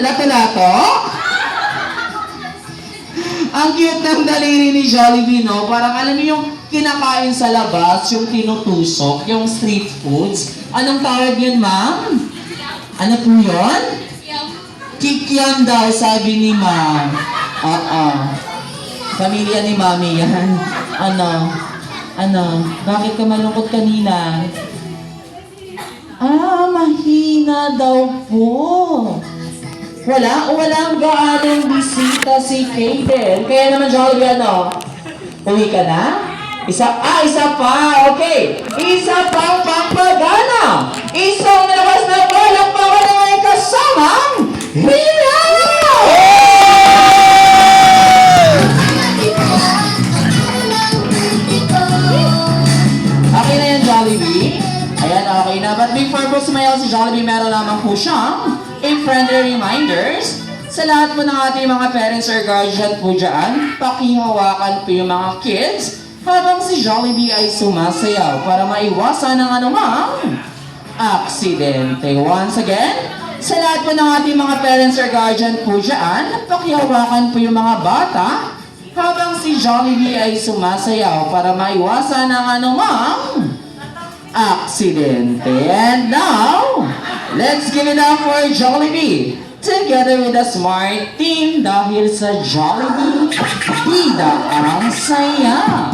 lato-lato? Ang cute ng daliri ni Jollibee, no? Parang alam niyo yung kinakain sa labas, yung tinutusok, yung street foods. Anong tawag yun, ma'am? Ano po yun? Kikiam daw, sabi ni ma'am. Pamilya ni mami yan. Bakit ka malungkot kanina? Mahina daw po. Walang gaanong bisita si Kaden. Kaya naman, Jollibee, uwi ka na? Isa pa. Okay. Isa pang pampagana. Isang nalabas na balak pa ko na may kasamang Hina! Okay na yan, Jollibee? Ayan, okay na. But before po sumayaw si Jollibee, meron lamang po siyang friendly reminders sa lahat po ng ating mga parents or guardian po dyan. Pakihawakan po yung mga kids habang si Jollibee ay sumasayaw para maiwasan ang anumang aksidente. Once again, sa lahat po ng ating mga parents or guardian po dyan, pakihawakan po yung mga bata habang si Jollibee ay sumasayaw para maiwasan ang anumang aksidente. And now, let's give it up for Jollibee together with the Smart Team dahil sa Jollibee, bida ang saya.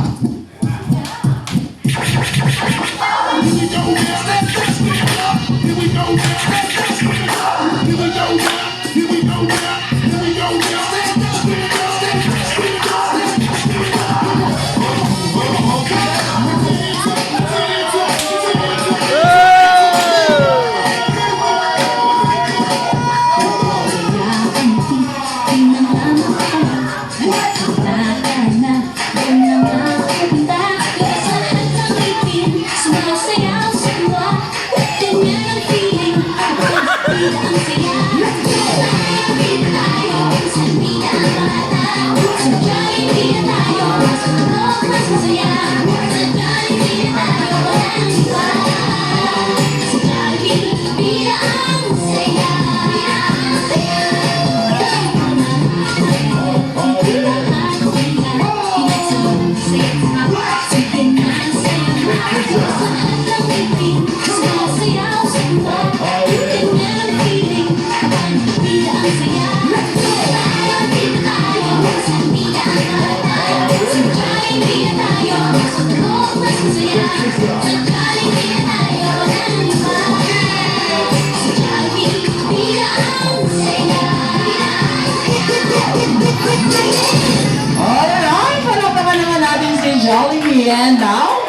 Alright, palakpakan naman natin si Jollibee. And now,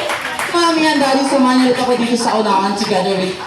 Mami and Daddy, samahan niyo ako dito sa unahan together with